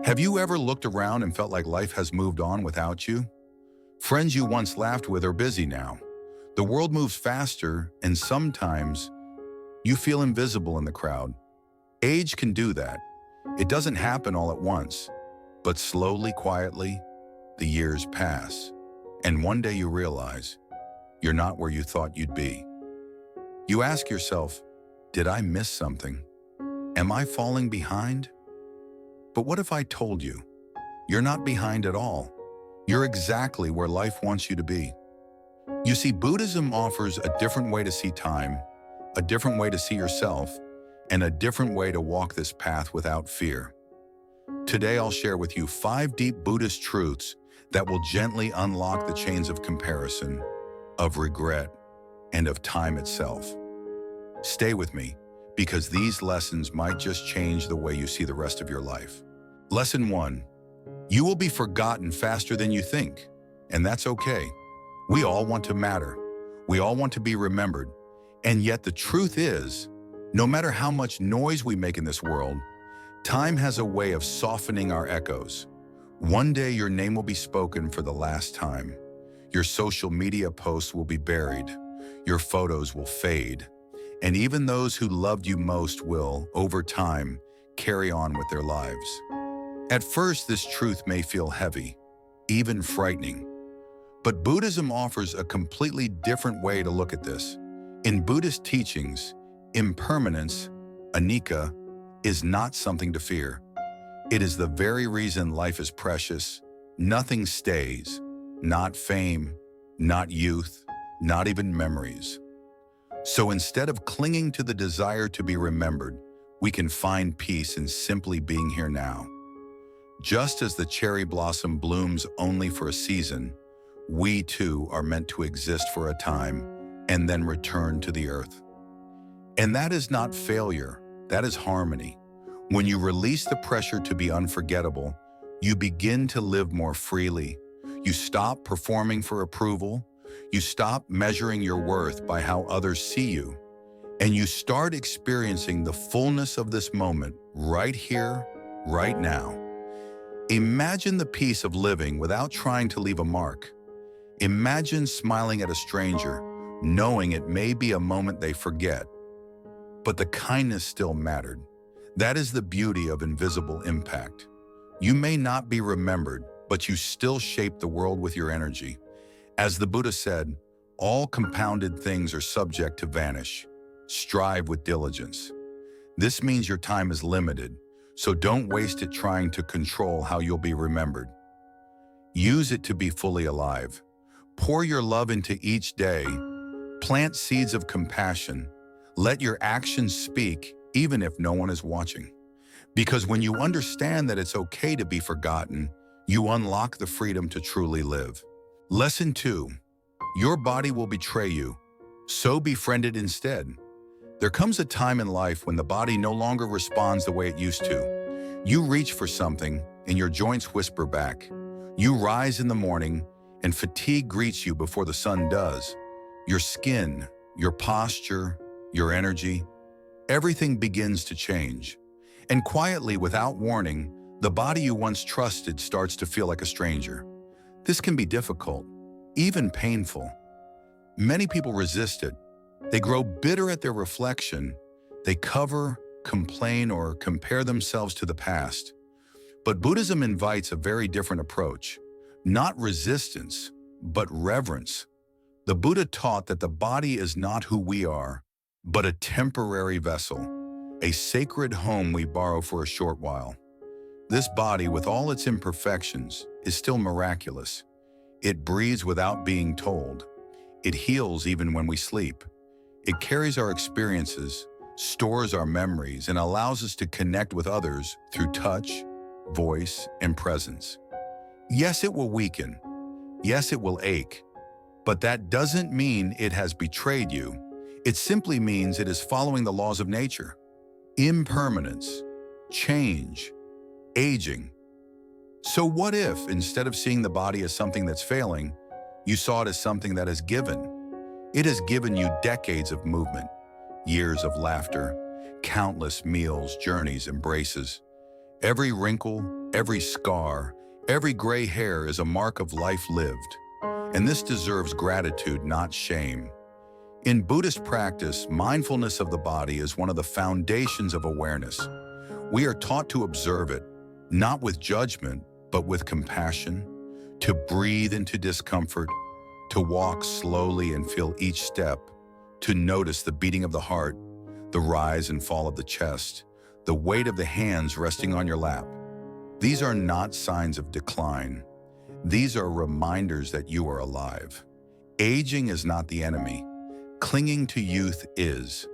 Have you ever looked around and felt like life has moved on without you? Friends you once laughed with are busy now. The world moves faster, and sometimes you feel invisible in the crowd. Age can do that. It doesn't happen all at once, but slowly, quietly, the years pass. And one day you realize you're not where you thought you'd be. You ask yourself, did I miss something? Am I falling behind? But what if I told you, you're not behind at all? You're exactly where life wants you to be. You see, Buddhism offers a different way to see time, a different way to see yourself, and a different way to walk this path without fear. Today, I'll share with you 5 deep Buddhist truths that will gently unlock the chains of comparison, of regret, and of time itself. Stay with me, because these lessons might just change the way you see the rest of your life. Lesson 1. You will be forgotten faster than you think, and that's okay. We all want to matter. We all want to be remembered. And yet the truth is, no matter how much noise we make in this world, time has a way of softening our echoes. One day your name will be spoken for the last time. Your social media posts will be buried. Your photos will fade. And even those who loved you most will, over time, carry on with their lives. At first, this truth may feel heavy, even frightening. But Buddhism offers a completely different way to look at this. In Buddhist teachings, impermanence, anicca, is not something to fear. It is the very reason life is precious. Nothing stays, not fame, not youth, not even memories. So instead of clinging to the desire to be remembered, we can find peace in simply being here now. Just as the cherry blossom blooms only for a season, we too are meant to exist for a time and then return to the earth. And that is not failure, that is harmony. When you release the pressure to be unforgettable, you begin to live more freely. You stop performing for approval. You stop measuring your worth by how others see you, and you start experiencing the fullness of this moment right here, right now. Imagine the peace of living without trying to leave a mark. Imagine smiling at a stranger, knowing it may be a moment they forget, but the kindness still mattered. That is the beauty of invisible impact. You may not be remembered, but you still shape the world with your energy. As the Buddha said, all compounded things are subject to vanish. Strive with diligence. This means your time is limited, so don't waste it trying to control how you'll be remembered. Use it to be fully alive. Pour your love into each day. Plant seeds of compassion. Let your actions speak, even if no one is watching. Because when you understand that it's okay to be forgotten, you unlock the freedom to truly live. Lesson 2. Your body will betray you, so befriend it instead. There comes a time in life when the body no longer responds the way it used to. You reach for something, and your joints whisper back. You rise in the morning, and fatigue greets you before the sun does. Your skin, your posture, your energy, everything begins to change. And quietly, without warning, the body you once trusted starts to feel like a stranger. This can be difficult, even painful. Many people resist it. They grow bitter at their reflection. They cover, complain, or compare themselves to the past. But Buddhism invites a very different approach. Not resistance, but reverence. The Buddha taught that the body is not who we are, but a temporary vessel, a sacred home we borrow for a short while. This body, with all its imperfections, is still miraculous. It breathes without being told. It heals even when we sleep. It carries our experiences, stores our memories, and allows us to connect with others through touch, voice, and presence. Yes, it will weaken. Yes, it will ache. But that doesn't mean it has betrayed you. It simply means it is following the laws of nature. Impermanence, change, aging. So what if, instead of seeing the body as something that's failing, you saw it as something that has given? It has given you decades of movement, years of laughter, countless meals, journeys, embraces. Every wrinkle, every scar, every gray hair is a mark of life lived. And this deserves gratitude, not shame. In Buddhist practice, mindfulness of the body is one of the foundations of awareness. We are taught to observe it, not with judgment, but with compassion, to breathe into discomfort, to walk slowly and feel each step, to notice the beating of the heart, the rise and fall of the chest, the weight of the hands resting on your lap. These are not signs of decline. These are reminders that you are alive. Aging is not the enemy. Clinging to youth is.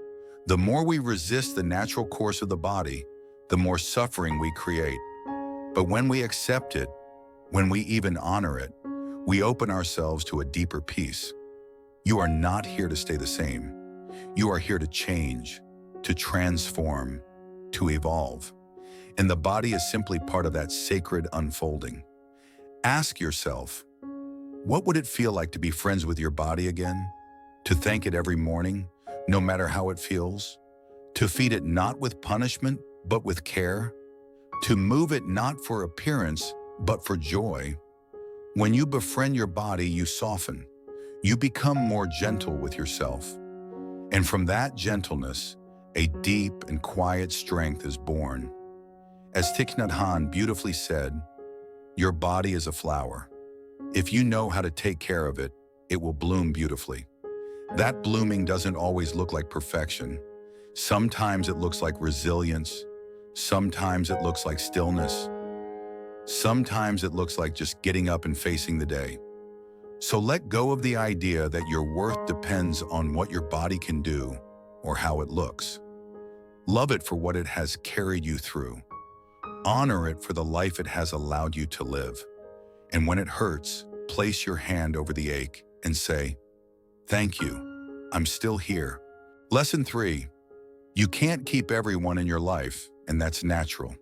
The more we resist the natural course of the body, the more suffering we create. But when we accept it, when we even honor it, we open ourselves to a deeper peace. You are not here to stay the same. You are here to change, to transform, to evolve. And the body is simply part of that sacred unfolding. Ask yourself, what would it feel like to be friends with your body again? To thank it every morning, no matter how it feels? To feed it not with punishment, but with care? To move it not for appearance, but for joy? When you befriend your body, you soften. You become more gentle with yourself. And from that gentleness, a deep and quiet strength is born. As Thich Nhat Hanh beautifully said, your body is a flower. If you know how to take care of it, it will bloom beautifully. That blooming doesn't always look like perfection. Sometimes it looks like resilience. Sometimes it looks like stillness. Sometimes it looks like just getting up and facing the day. So let go of the idea that your worth depends on what your body can do or how it looks. Love it for what it has carried you through. Honor it for the life it has allowed you to live. And when it hurts, place your hand over the ache and say, thank you, I'm still here. Lesson 3, you can't keep everyone in your life, and that's natural.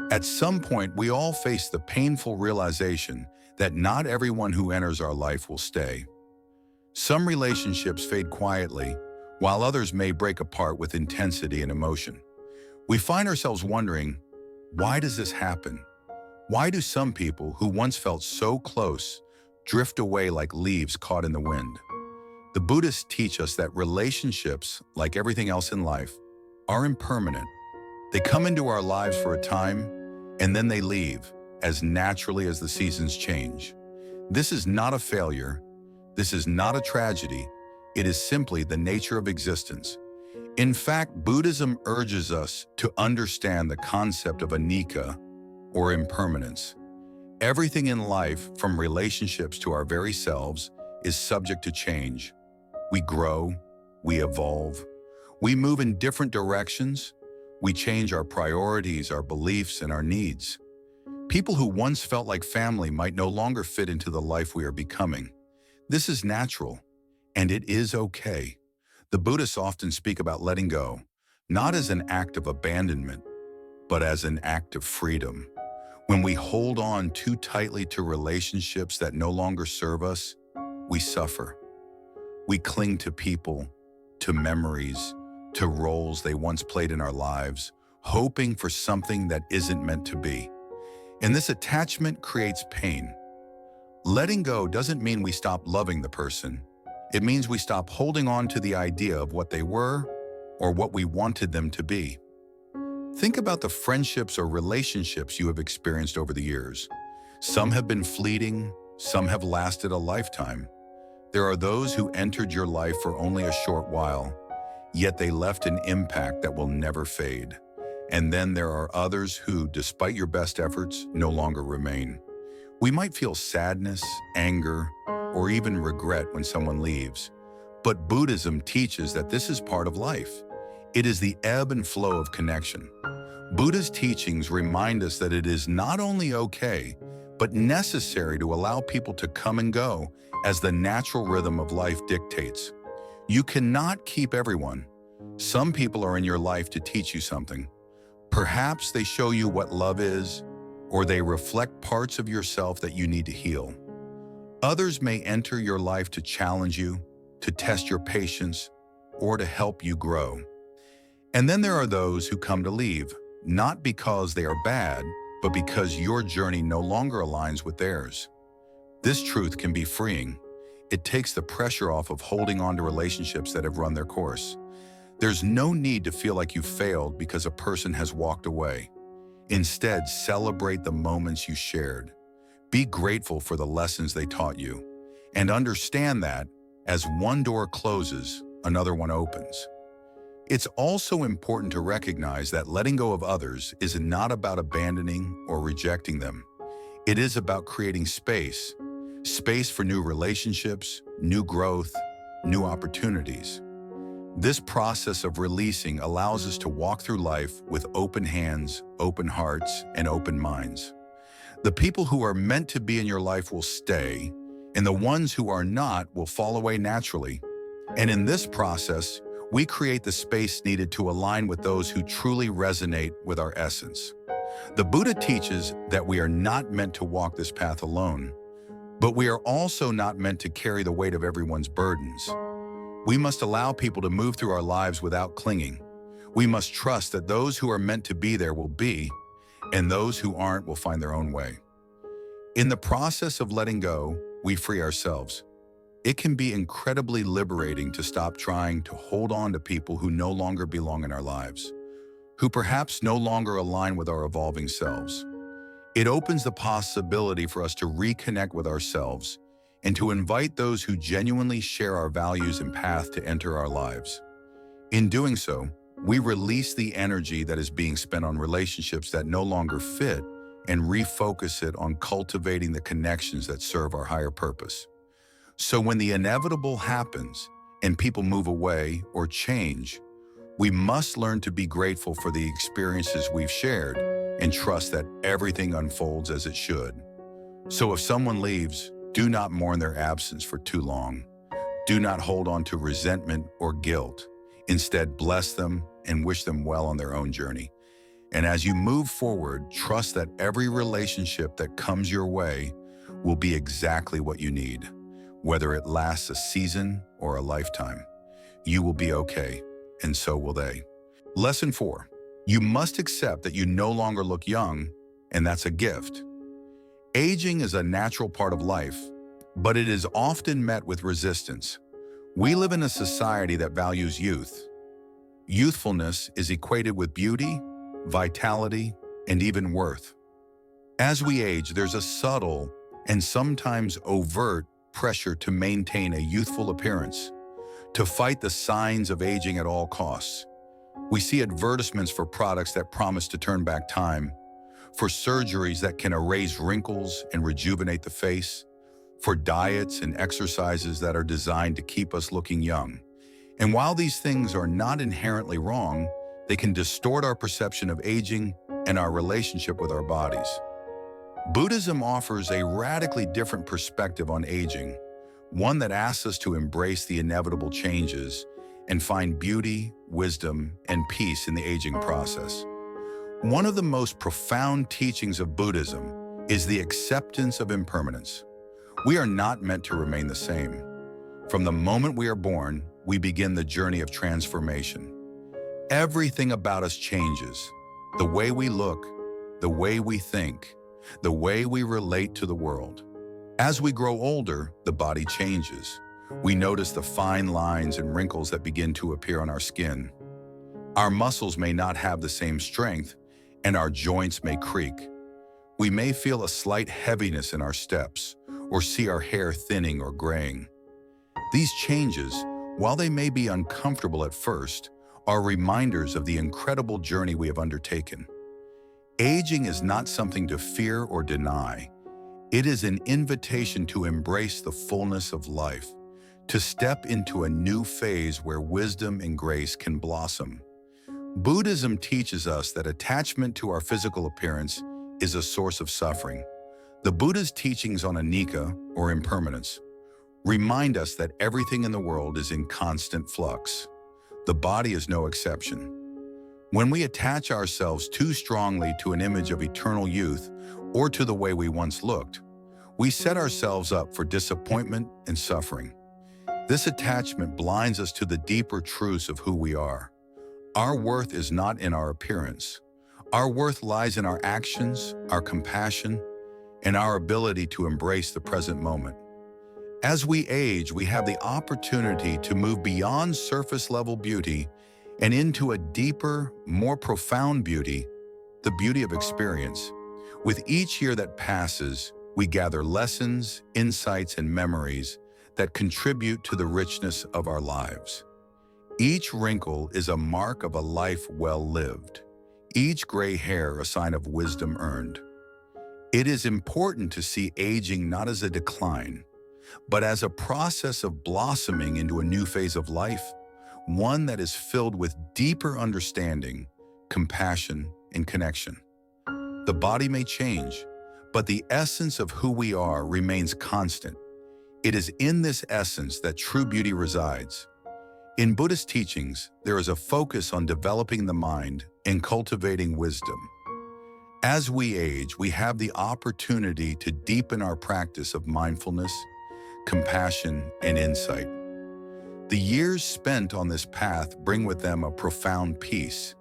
At some point, we all face the painful realization that not everyone who enters our life will stay. Some relationships fade quietly, while others may break apart with intensity and emotion. We find ourselves wondering, why does this happen? Why do some people who once felt so close drift away like leaves caught in the wind? The Buddhists teach us that relationships, like everything else in life, are impermanent. They come into our lives for a time, and then they leave, as naturally as the seasons change. This is not a failure. This is not a tragedy. It is simply the nature of existence. In fact, Buddhism urges us to understand the concept of anicca, or impermanence. Everything in life, from relationships to our very selves, is subject to change. We grow, we evolve, we move in different directions, we change our priorities, our beliefs, and our needs. People who once felt like family might no longer fit into the life we are becoming. This is natural, and it is okay. The Buddhists often speak about letting go, not as an act of abandonment, but as an act of freedom. When we hold on too tightly to relationships that no longer serve us, we suffer. We cling to people, to memories, to roles they once played in our lives, hoping for something that isn't meant to be. And this attachment creates pain. Letting go doesn't mean we stop loving the person. It means we stop holding on to the idea of what they were or what we wanted them to be. Think about the friendships or relationships you have experienced over the years. Some have been fleeting, some have lasted a lifetime. There are those who entered your life for only a short while, yet they left an impact that will never fade. And then there are others who, despite your best efforts, no longer remain. We might feel sadness, anger, or even regret when someone leaves. But Buddhism teaches that this is part of life. It is the ebb and flow of connection. Buddha's teachings remind us that it is not only okay, but necessary to allow people to come and go as the natural rhythm of life dictates. You cannot keep everyone. Some people are in your life to teach you something. Perhaps they show you what love is, or they reflect parts of yourself that you need to heal. Others may enter your life to challenge you, to test your patience, or to help you grow. And then there are those who come to leave, not because they are bad, but because your journey no longer aligns with theirs. This truth can be freeing. It takes the pressure off of holding on to relationships that have run their course. There's no need to feel like you failed because a person has walked away. Instead, celebrate the moments you shared. Be grateful for the lessons they taught you. And understand that, as one door closes, another one opens. It's also important to recognize that letting go of others is not about abandoning or rejecting them. It is about creating space for new relationships, new growth, new opportunities. This process of releasing allows us to walk through life with open hands, open hearts, and open minds. The people who are meant to be in your life will stay, and the ones who are not will fall away naturally. And in this process, we create the space needed to align with those who truly resonate with our essence. The Buddha teaches that we are not meant to walk this path alone, but we are also not meant to carry the weight of everyone's burdens. We must allow people to move through our lives without clinging. We must trust that those who are meant to be there will be, and those who aren't will find their own way. In the process of letting go, we free ourselves. It can be incredibly liberating to stop trying to hold on to people who no longer belong in our lives, who perhaps no longer align with our evolving selves. It opens the possibility for us to reconnect with ourselves and to invite those who genuinely share our values and path to enter our lives. In doing so, we release the energy that is being spent on relationships that no longer fit and refocus it on cultivating the connections that serve our higher purpose. So when the inevitable happens and people move away or change, we must learn to be grateful for the experiences we've shared and trust that everything unfolds as it should. So if someone leaves, do not mourn their absence for too long. Do not hold on to resentment or guilt. Instead, bless them and wish them well on their own journey. And as you move forward, trust that every relationship that comes your way will be exactly what you need. Whether it lasts a season or a lifetime, you will be okay, and so will they. Lesson 4. You must accept that you no longer look young, and that's a gift. Aging is a natural part of life, but it is often met with resistance. We live in a society that values youth. Youthfulness is equated with beauty, vitality, and even worth. As we age, there's a subtle and sometimes overt pressure to maintain a youthful appearance, to fight the signs of aging at all costs. We see advertisements for products that promise to turn back time, for surgeries that can erase wrinkles and rejuvenate the face, for diets and exercises that are designed to keep us looking young. And while these things are not inherently wrong, they can distort our perception of aging and our relationship with our bodies. Buddhism offers a radically different perspective on aging, one that asks us to embrace the inevitable changes and find beauty, wisdom, and peace in the aging process. One of the most profound teachings of Buddhism is the acceptance of impermanence. We are not meant to remain the same. From the moment we are born, we begin the journey of transformation. Everything about us changes. The way we look, the way we think, the way we relate to the world. As we grow older, the body changes. We notice the fine lines and wrinkles that begin to appear on our skin. Our muscles may not have the same strength, and our joints may creak. We may feel a slight heaviness in our steps, or see our hair thinning or graying. These changes, while they may be uncomfortable at first, are reminders of the incredible journey we have undertaken. Aging is not something to fear or deny. It is an invitation to embrace the fullness of life, to step into a new phase where wisdom and grace can blossom. Buddhism teaches us that attachment to our physical appearance is a source of suffering. The Buddha's teachings on anicca, or impermanence, remind us that everything in the world is in constant flux. The body is no exception. When we attach ourselves too strongly to an image of eternal youth or to the way we once looked, we set ourselves up for disappointment and suffering. This attachment blinds us to the deeper truths of who we are. Our worth is not in our appearance. Our worth lies in our actions, our compassion, and our ability to embrace the present moment. As we age, we have the opportunity to move beyond surface-level beauty and into a deeper, more profound beauty, the beauty of experience. With each year that passes, we gather lessons, insights, and memories that contribute to the richness of our lives. Each wrinkle is a mark of a life well lived, each gray hair a sign of wisdom earned. It is important to see aging not as a decline, but as a process of blossoming into a new phase of life, one that is filled with deeper understanding, compassion, and connection. The body may change, but the essence of who we are remains constant. It is in this essence that true beauty resides. In Buddhist teachings, there is a focus on developing the mind and cultivating wisdom. As we age, we have the opportunity to deepen our practice of mindfulness, compassion, and insight. The years spent on this path bring with them a profound peace,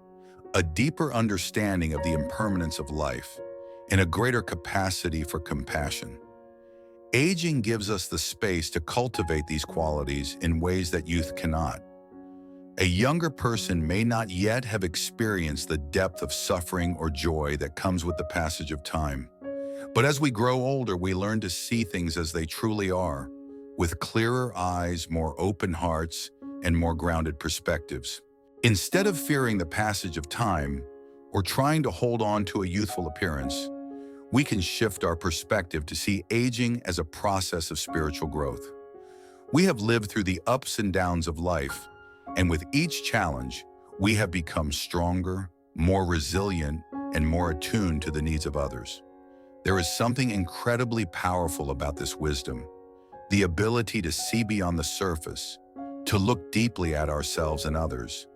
a deeper understanding of the impermanence of life, and a greater capacity for compassion. Aging gives us the space to cultivate these qualities in ways that youth cannot. A younger person may not yet have experienced the depth of suffering or joy that comes with the passage of time. But as we grow older, we learn to see things as they truly are, with clearer eyes, more open hearts, and more grounded perspectives. Instead of fearing the passage of time or trying to hold on to a youthful appearance, we can shift our perspective to see aging as a process of spiritual growth. We have lived through the ups and downs of life, and with each challenge, we have become stronger, more resilient, and more attuned to the needs of others. There is something incredibly powerful about this wisdom, the ability to see beyond the surface, to look deeply at ourselves and others,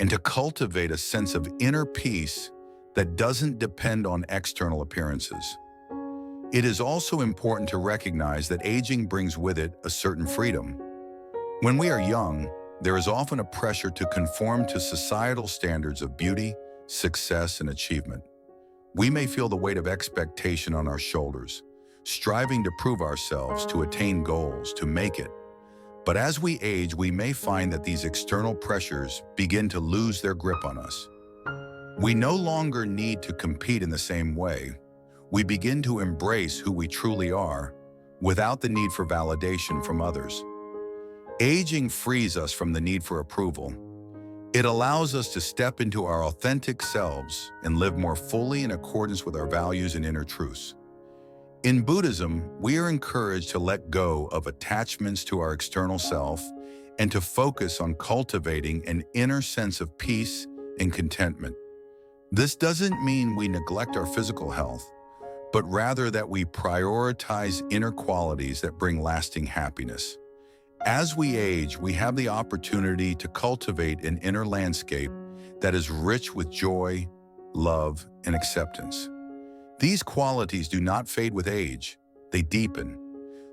and to cultivate a sense of inner peace that doesn't depend on external appearances. It is also important to recognize that aging brings with it a certain freedom. When we are young, there is often a pressure to conform to societal standards of beauty, success, and achievement. We may feel the weight of expectation on our shoulders, striving to prove ourselves, to attain goals, to make it. But as we age, we may find that these external pressures begin to lose their grip on us. We no longer need to compete in the same way. We begin to embrace who we truly are without the need for validation from others. Aging frees us from the need for approval. It allows us to step into our authentic selves and live more fully in accordance with our values and inner truths. In Buddhism, we are encouraged to let go of attachments to our external self and to focus on cultivating an inner sense of peace and contentment. This doesn't mean we neglect our physical health, but rather that we prioritize inner qualities that bring lasting happiness. As we age, we have the opportunity to cultivate an inner landscape that is rich with joy, love, and acceptance. These qualities do not fade with age, they deepen.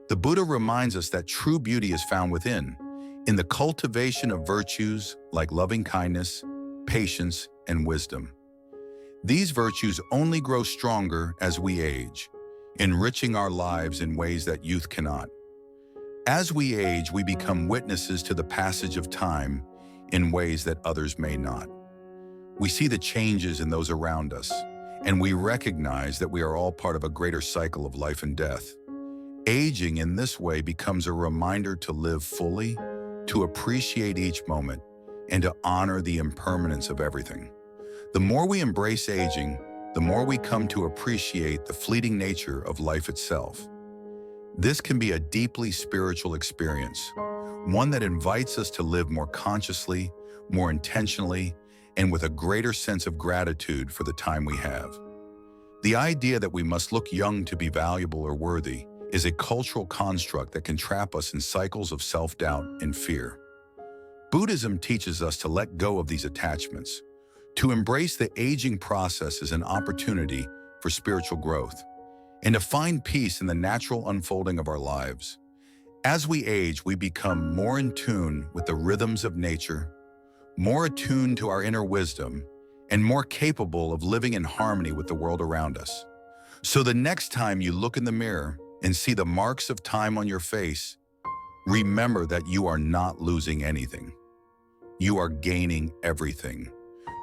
The Buddha reminds us that true beauty is found within, in the cultivation of virtues like loving kindness, patience, and wisdom. These virtues only grow stronger as we age, enriching our lives in ways that youth cannot. As we age, we become witnesses to the passage of time in ways that others may not. We see the changes in those around us, and we recognize that we are all part of a greater cycle of life and death. Aging in this way becomes a reminder to live fully, to appreciate each moment, and to honor the impermanence of everything. The more we embrace aging, the more we come to appreciate the fleeting nature of life itself. This can be a deeply spiritual experience, one that invites us to live more consciously, more intentionally, and with a greater sense of gratitude for the time we have. The idea that we must look young to be valuable or worthy is a cultural construct that can trap us in cycles of self-doubt and fear. Buddhism teaches us to let go of these attachments, to embrace the aging process as an opportunity for spiritual growth, and to find peace in the natural unfolding of our lives. As we age, we become more in tune with the rhythms of nature, more attuned to our inner wisdom, and more capable of living in harmony with the world around us. So the next time you look in the mirror and see the marks of time on your face, remember that you are not losing anything. You are gaining everything.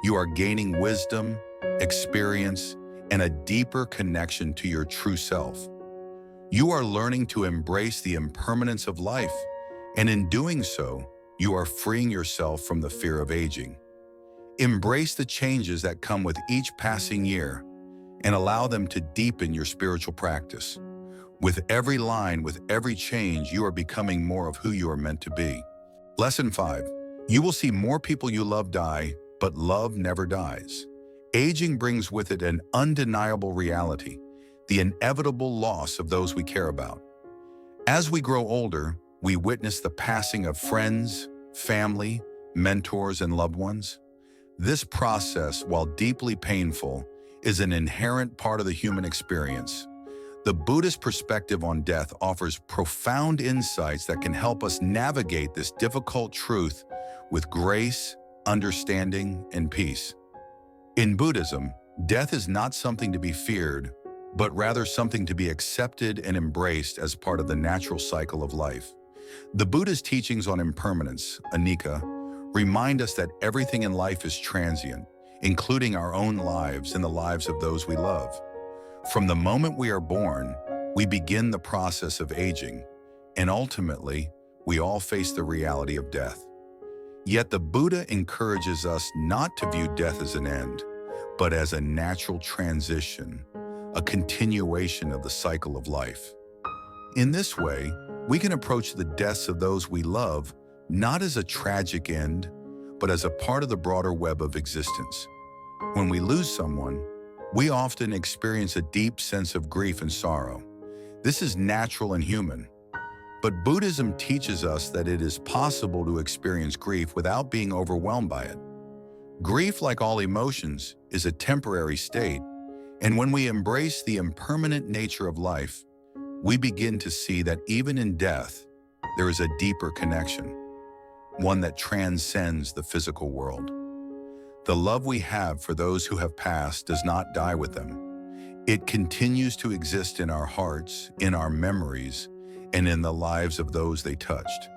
You are gaining wisdom, experience, and a deeper connection to your true self. You are learning to embrace the impermanence of life, and in doing so, you are freeing yourself from the fear of aging. Embrace the changes that come with each passing year and allow them to deepen your spiritual practice. With every line, with every change, you are becoming more of who you are meant to be. Lesson 5. You will see more people you love die, but love never dies. Aging brings with it an undeniable reality, the inevitable loss of those we care about. As we grow older, we witness the passing of friends, family, mentors, and loved ones. This process, while deeply painful, is an inherent part of the human experience. The Buddhist perspective on death offers profound insights that can help us navigate this difficult truth with grace, understanding, and peace. In Buddhism, death is not something to be feared, but rather something to be accepted and embraced as part of the natural cycle of life. The Buddha's teachings on impermanence, anicca, remind us that everything in life is transient, including our own lives and the lives of those we love. From the moment we are born, we begin the process of aging, and ultimately, we all face the reality of death. Yet the Buddha encourages us not to view death as an end, but as a natural transition, a continuation of the cycle of life. In this way, we can approach the deaths of those we love not as a tragic end, but as a part of the broader web of existence. When we lose someone, we often experience a deep sense of grief and sorrow. This is natural and human. But Buddhism teaches us that it is possible to experience grief without being overwhelmed by it. Grief, like all emotions, is a temporary state, and when we embrace the impermanent nature of life, we begin to see that even in death, there is a deeper connection, one that transcends the physical world. The love we have for those who have passed does not die with them. It continues to exist in our hearts, in our memories, and in the lives of those they touched.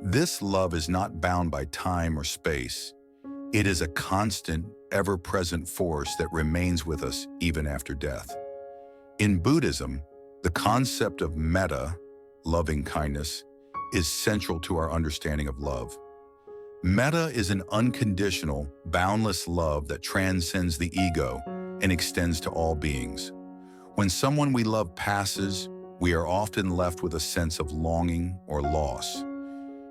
This love is not bound by time or space. It is a constant, ever-present force that remains with us even after death. In Buddhism, the concept of metta, loving kindness, is central to our understanding of love. Metta is an unconditional, boundless love that transcends the ego and extends to all beings. When someone we love passes, we are often left with a sense of longing or loss.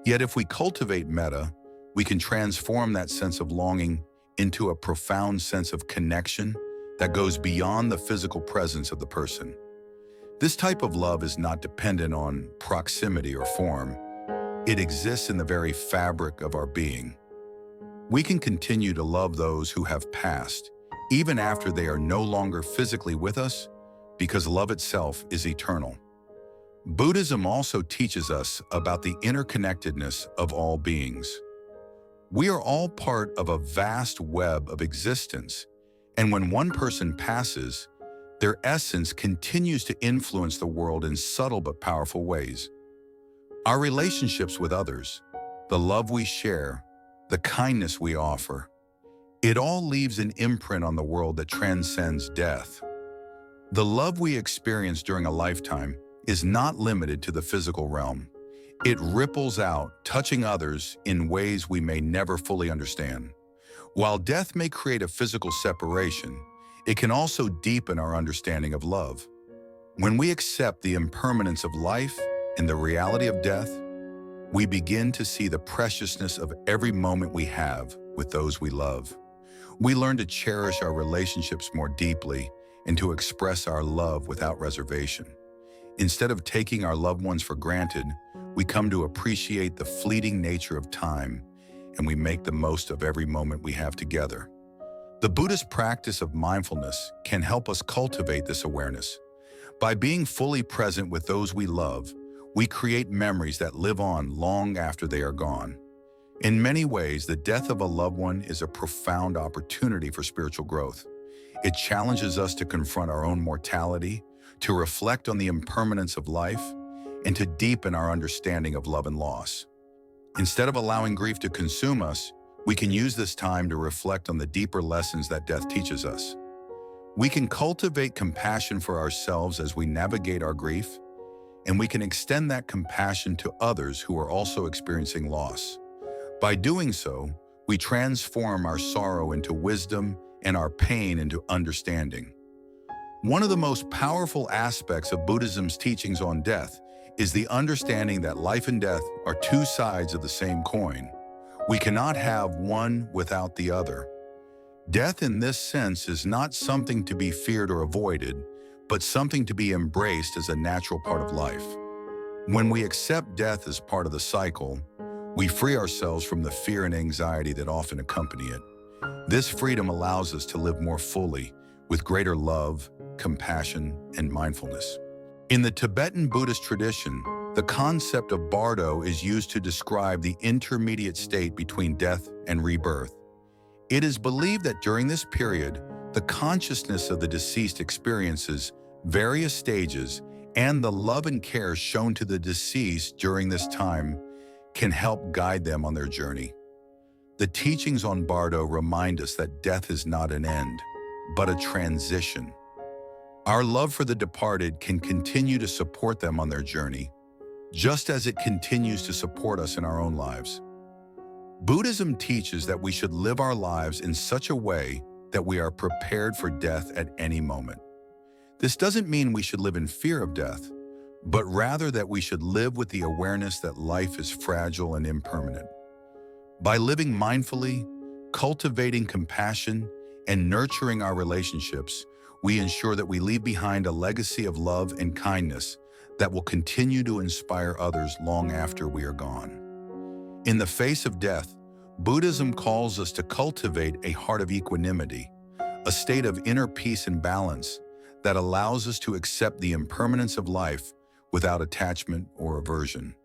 Yet if we cultivate metta, we can transform that sense of longing into a profound sense of connection that goes beyond the physical presence of the person. This type of love is not dependent on proximity or form. It exists in the very fabric of our being. We can continue to love those who have passed, even after they are no longer physically with us, because love itself is eternal. Buddhism also teaches us about the interconnectedness of all beings. We are all part of a vast web of existence, and when one person passes, their essence continues to influence the world in subtle but powerful ways. Our relationships with others, the love we share, the kindness we offer, it all leaves an imprint on the world that transcends death. The love we experience during a lifetime is not limited to the physical realm. It ripples out, touching others in ways we may never fully understand. While death may create a physical separation, it can also deepen our understanding of love. When we accept the impermanence of life and the reality of death, we begin to see the preciousness of every moment we have with those we love. We learn to cherish our relationships more deeply and to express our love without reservation. Instead of taking our loved ones for granted, we come to appreciate the fleeting nature of time, and we make the most of every moment we have together. The Buddhist practice of mindfulness can help us cultivate this awareness. By being fully present with those we love, we create memories that live on long after they are gone. In many ways, the death of a loved one is a profound opportunity for spiritual growth. It challenges us to confront our own mortality, to reflect on the impermanence of life, and to deepen our understanding of love and loss. Instead of allowing grief to consume us, we can use this time to reflect on the deeper lessons that death teaches us. We can cultivate compassion for ourselves as we navigate our grief, and we can extend that compassion to others who are also experiencing loss. By doing so, we transform our sorrow into wisdom and our pain into understanding. One of the most powerful aspects of Buddhism's teachings on death is the understanding that life and death are two sides of the same coin. We cannot have one without the other. Death in this sense is not something to be feared or avoided, but something to be embraced as a natural part of life. When we accept death as part of the cycle, we free ourselves from the fear and anxiety that often accompany it. This freedom allows us to live more fully, with greater love, compassion, and mindfulness. In the Tibetan Buddhist tradition, the concept of bardo is used to describe the intermediate state between death and rebirth. It is believed that during this period, the consciousness of the deceased experiences various stages, and the love and care shown to the deceased during this time can help guide them on their journey. The teachings on Bardo remind us that death is not an end, but a transition. Our love for the departed can continue to support them on their journey, just as it continues to support us in our own lives. Buddhism teaches that we should live our lives in such a way that we are prepared for death at any moment. This doesn't mean we should live in fear of death, but rather that we should live with the awareness that life is fragile and impermanent. By living mindfully, cultivating compassion, and nurturing our relationships, we ensure that we leave behind a legacy of love and kindness that will continue to inspire others long after we are gone. In the face of death, Buddhism calls us to cultivate a heart of equanimity, a state of inner peace and balance that allows us to accept the impermanence of life without attachment or aversion.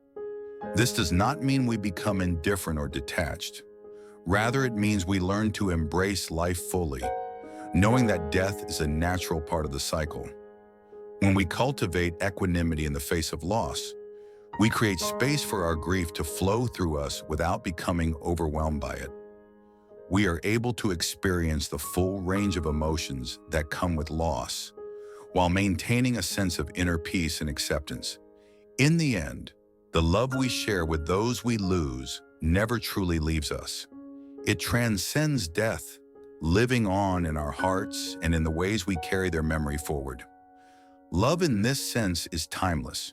This does not mean we become indifferent or detached. Rather, it means we learn to embrace life fully, knowing that death is a natural part of the cycle. When we cultivate equanimity in the face of loss, we create space for our grief to flow through us without becoming overwhelmed by it. We are able to experience the full range of emotions that come with loss, while maintaining a sense of inner peace and acceptance. In the end, the love we share with those we lose never truly leaves us. It transcends death, living on in our hearts and in the ways we carry their memory forward. Love in this sense is timeless.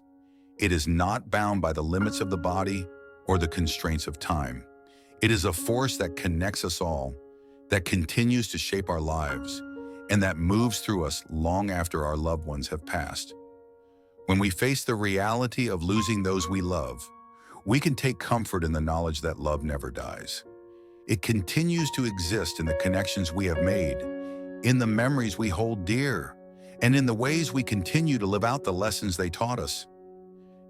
It is not bound by the limits of the body or the constraints of time. It is a force that connects us all, that continues to shape our lives, and that moves through us long after our loved ones have passed. When we face the reality of losing those we love, we can take comfort in the knowledge that love never dies. It continues to exist in the connections we have made, in the memories we hold dear, and in the ways we continue to live out the lessons they taught us.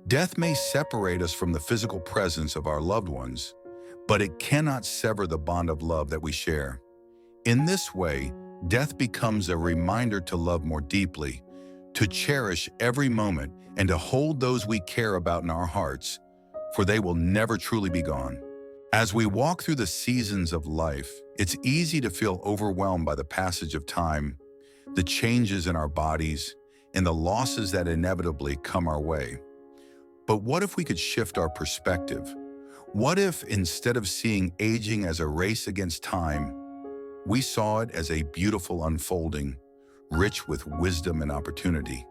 Death may separate us from the physical presence of our loved ones, but it cannot sever the bond of love that we share. In this way, death becomes a reminder to love more deeply, to cherish every moment, and to hold those we care about in our hearts, for they will never truly be gone. As we walk through the seasons of life, it's easy to feel overwhelmed by the passage of time, the changes in our bodies, and the losses that inevitably come our way. But what if we could shift our perspective? What if, instead of seeing aging as a race against time, we saw it as a beautiful unfolding, rich with wisdom and opportunity?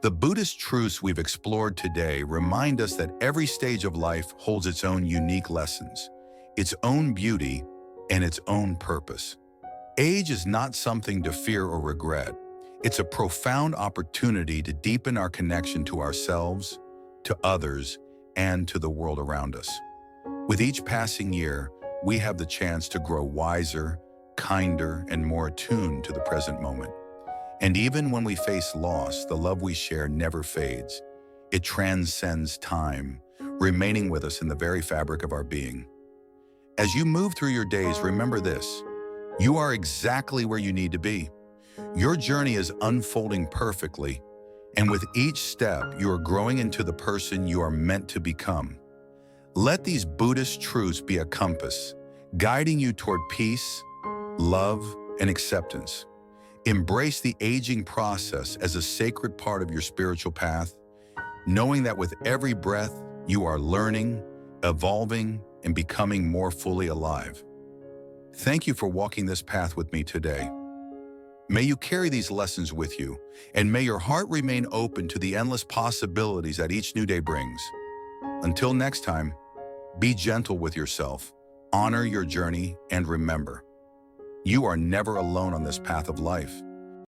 The Buddhist truths we've explored today remind us that every stage of life holds its own unique lessons, its own beauty, and its own purpose. Age is not something to fear or regret. It's a profound opportunity to deepen our connection to ourselves, to others, and to the world around us. With each passing year, we have the chance to grow wiser, kinder, and more attuned to the present moment. And even when we face loss, the love we share never fades. It transcends time, remaining with us in the very fabric of our being. As you move through your days, remember this: you are exactly where you need to be. Your journey is unfolding perfectly, and with each step, you are growing into the person you are meant to become. Let these Buddhist truths be a compass, guiding you toward peace, love, and acceptance. Embrace the aging process as a sacred part of your spiritual path, knowing that with every breath, you are learning, evolving, and becoming more fully alive. Thank you for walking this path with me today. May you carry these lessons with you, and may your heart remain open to the endless possibilities that each new day brings. Until next time, be gentle with yourself, honor your journey, and remember, you are never alone on this path of life.